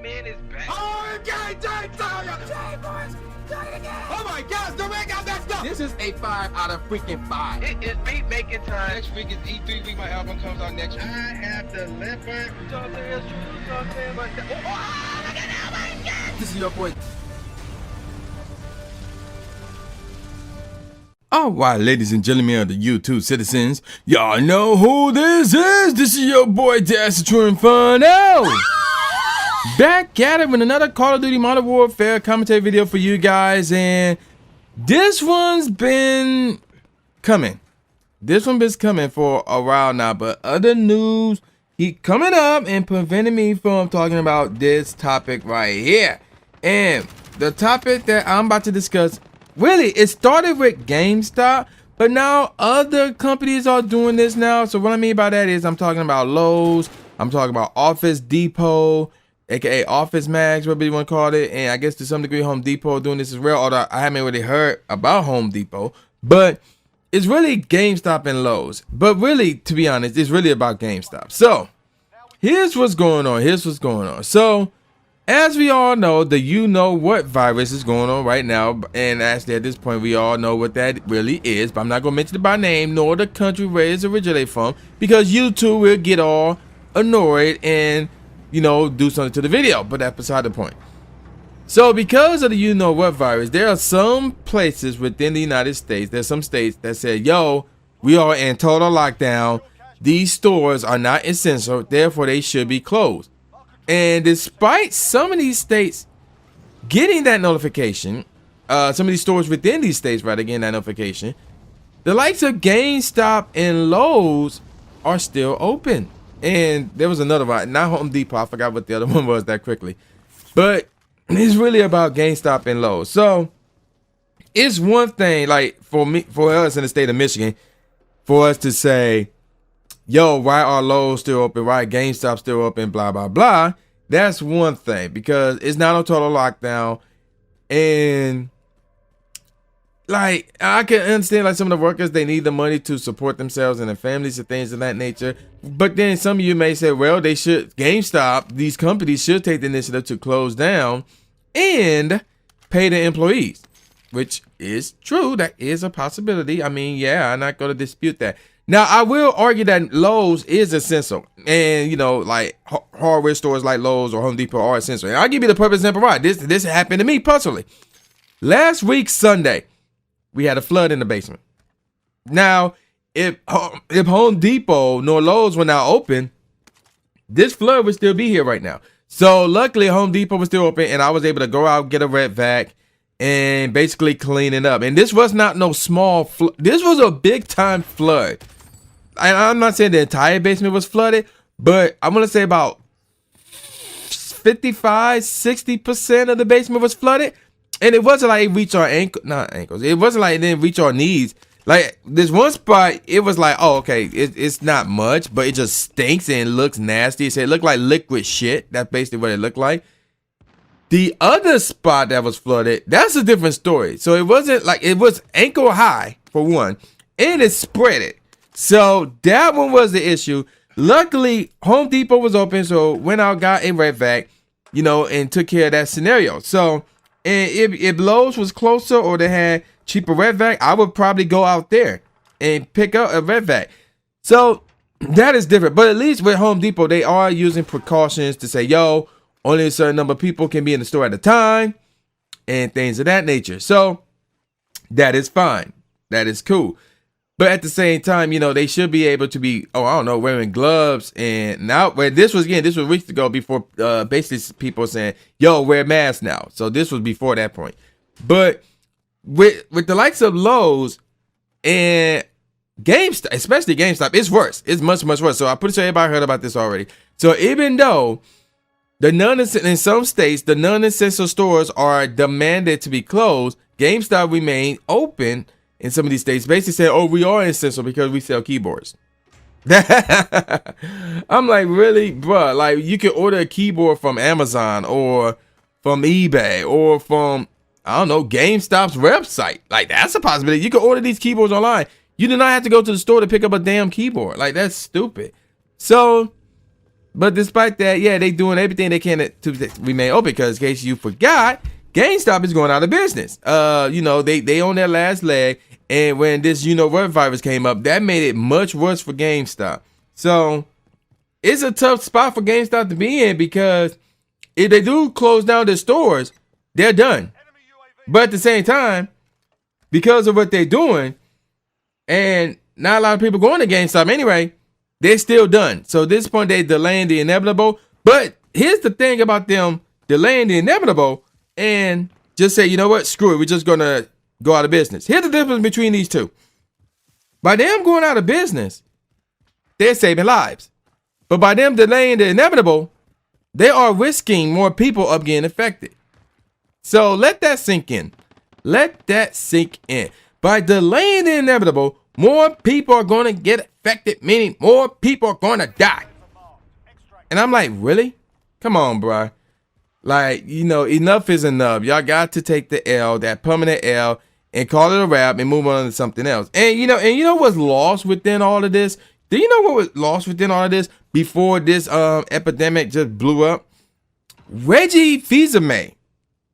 man is back. Oh, okay, oh my gosh, the ring got messed up. This is a 5 out of freaking 5. It is beat making time. Next week is E3 week. My album comes out next week. I have delivered. This is your boy. Alright, ladies and gentlemen of the YouTube citizens, y'all know who this is. This is your boy Inferno. Back at it with another Call of Duty Modern Warfare commentary video for you guys, and this one's been coming. This one been coming for a while now, but other news keep coming up and preventing me from talking about this topic right here. And the topic that I'm about to discuss, really, it started with GameStop, but now other companies are doing this now. So what I mean by that is I'm talking about Lowe's, I'm talking about Office Depot, aka Office Max, whatever you want to call it, and I guess to some degree Home Depot doing this as well, although I haven't really heard about Home Depot. But it's really GameStop and Lowe's. But really, to be honest, it's really about GameStop. So here's what's going on. So as we all know, the you-know-what virus is going on right now, and actually at this point we all know what that really is, but I'm not going to mention it by name nor the country where it's originated from, because you two will get all annoyed and, you know, do something to the video, but that's beside the point. So because of the you-know-what virus, there are some places within the United States, there's some states that said, yo, we are in total lockdown, these stores are not essential, therefore they should be closed. And despite some of these states getting that notification, some of these stores within these states rather getting that notification, the likes of GameStop and Lowe's are still open. And there was another one, not Home Depot, I forgot what the other one was that quickly. But it's really about GameStop and Lowe's. So it's one thing, like for us in the state of Michigan, for us to say, yo, why are Lowe's still open? Why GameStop still open? Blah, blah, blah. That's one thing, because it's not a total lockdown. And like, I can understand like some of the workers, they need the money to support themselves and their families and things of that nature. But then some of you may say, well, they should, GameStop, these companies should take the initiative to close down and pay the employees, which is true. That is a possibility. I mean, yeah, I'm not going to dispute that. Now, I will argue that Lowe's is essential, and you know, like hardware stores like Lowe's or Home Depot are essential. And I'll give you the perfect example why. This happened to me personally. Last week Sunday, we had a flood in the basement. Now, if Home Depot nor Lowe's were now open, this flood would still be here right now. So luckily, Home Depot was still open, and I was able to go out, get a red vac, and basically clean it up. And this was not no small flood. This was a big time flood. And I'm not saying the entire basement was flooded, but I'm going to say about 55-60% of the basement was flooded. And it wasn't like it reached our ankles. It wasn't like it didn't reach our knees. Like this one spot, it was like, oh, okay, it's not much, but it just stinks and looks nasty. So it looked like liquid shit. That's basically what it looked like. The other spot that was flooded, that's a different story. So it wasn't like, it was ankle high for one, and it spread it. So that one was the issue. Luckily, Home Depot was open, so went out, got a red vac, you know, and took care of that scenario. So, and if Lowe's was closer or they had cheaper red vac, I would probably go out there and pick up a red vac. So that is different. But at least with Home Depot, they are using precautions to say, yo, only a certain number of people can be in the store at a time and things of that nature. So that is fine. That is cool. But at the same time, you know, they should be able to be, oh, I don't know, wearing gloves. And now, where this was weeks ago before basically people saying, yo, wear masks now. So this was before that point. But with the likes of Lowe's and GameStop, especially GameStop, it's worse. It's much, much worse. So I'm pretty sure everybody heard about this already. So even though in some states, the non-essential stores are demanded to be closed, GameStop remain open in some of these states, basically saying, oh, we are essential because we sell keyboards. I'm like, really, bro? Like, you can order a keyboard from Amazon or from eBay or from, I don't know, GameStop's website. Like, that's a possibility. You can order these keyboards online. You do not have to go to the store to pick up a damn keyboard. Like, that's stupid. So But despite that, yeah, they doing everything they can to remain open, because in case you forgot, GameStop is going out of business. You know, they on their last leg, and when this what virus came up, that made it much worse for GameStop. So it's a tough spot for GameStop to be in, because if they do close down their stores, they're done. But at the same time, because of what they're doing, and not a lot of people going to GameStop anyway, they're still done. So at this point, they're delaying the inevitable. But here's the thing about them delaying the inevitable and just say, you know what, screw it, we're just going to go out of business. Here's the difference between these two. By them going out of business, they're saving lives. But by them delaying the inevitable, they are risking more people of getting affected. So let that sink in. Let that sink in. By delaying the inevitable, more people are going to get affected, meaning more people are going to die. And I'm like, really? Come on, bro. Like, enough is enough. Y'all got to take the L, that permanent L, and call it a wrap and move on to something else. And you know what's lost within all of this? Do you know what was lost within all of this before this epidemic just blew up? Reggie Fils-Aimé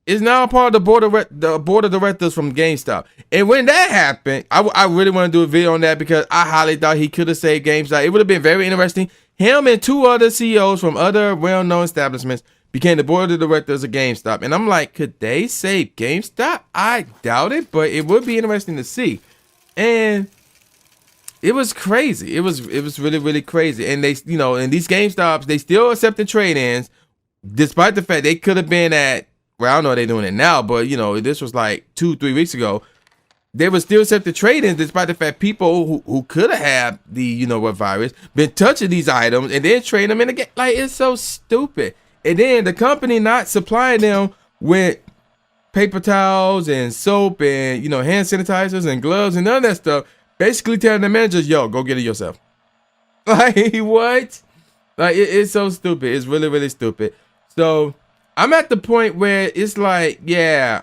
is now part of the board of directors from GameStop. And when that happened, I really want to do a video on that, because I highly thought he could have saved GameStop. It would have been very interesting. Him and two other CEOs from other well-known establishments became the board of directors of GameStop. And I'm like, could they save GameStop? I doubt it, but it would be interesting to see. And it was crazy. It was really, really crazy. And they, in these GameStops, they still accepted trade-ins, despite the fact they could have been at, well, I don't know if they're doing it now, but this was like 2-3 weeks ago. They were still accepting trade-ins, despite the fact people who could have had the virus been touching these items and then trading them in again. Like, it's so stupid. And then the company not supplying them with paper towels and soap and hand sanitizers and gloves and none of that stuff. Basically telling the managers, yo, go get it yourself. Like, what? Like, it's so stupid. It's really, really stupid. So I'm at the point where it's like, yeah,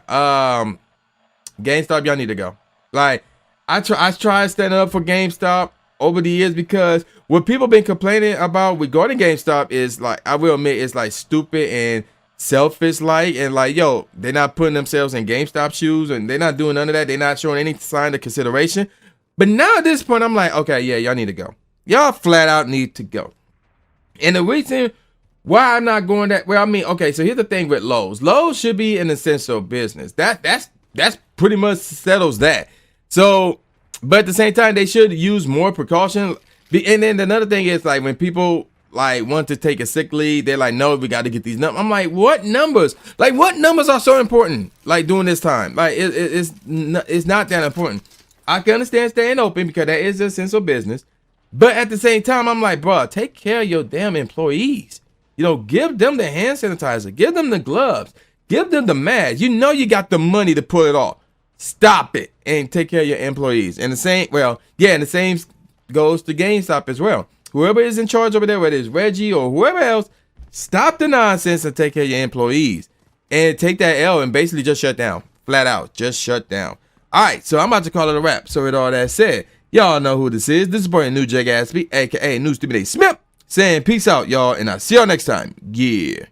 GameStop, y'all need to go. Like, I tried standing up for GameStop over the years, because what people been complaining about regarding GameStop is, like, I will admit, it's like stupid and selfish, and like, yo, they're not putting themselves in GameStop shoes, and they're not doing none of that. They're not showing any sign of consideration. But now at this point, I'm like, okay, yeah, y'all need to go. Y'all flat out need to go. And the reason why I'm not going that way, I mean, okay, so here's the thing with Lowe's. Lowe's should be an essential business. That's pretty much settles that. So, but at the same time, they should use more precaution. And then another thing is, like, when people like want to take a sick leave, they're like, no, we got to get these numbers. I'm like, what numbers? Like, what numbers are so important? Like, during this time, like, it's not that important. I can understand staying open, because that is an essential business. But at the same time, I'm like, bro, take care of your damn employees. Give them the hand sanitizer, give them the gloves, give them the mask. You got the money to pull it off. Stop it and take care of your employees. And the same goes to GameStop as well. Whoever is in charge over there, whether it's Reggie or whoever else, stop the nonsense and take care of your employees. And take that L and basically just shut down. Flat out, just shut down. All right, so I'm about to call it a wrap. So with all that said, y'all know who this is. This is boy New Jay Gatsby, aka New Stupid A Smith, saying peace out, y'all, and I'll see y'all next time. Yeah.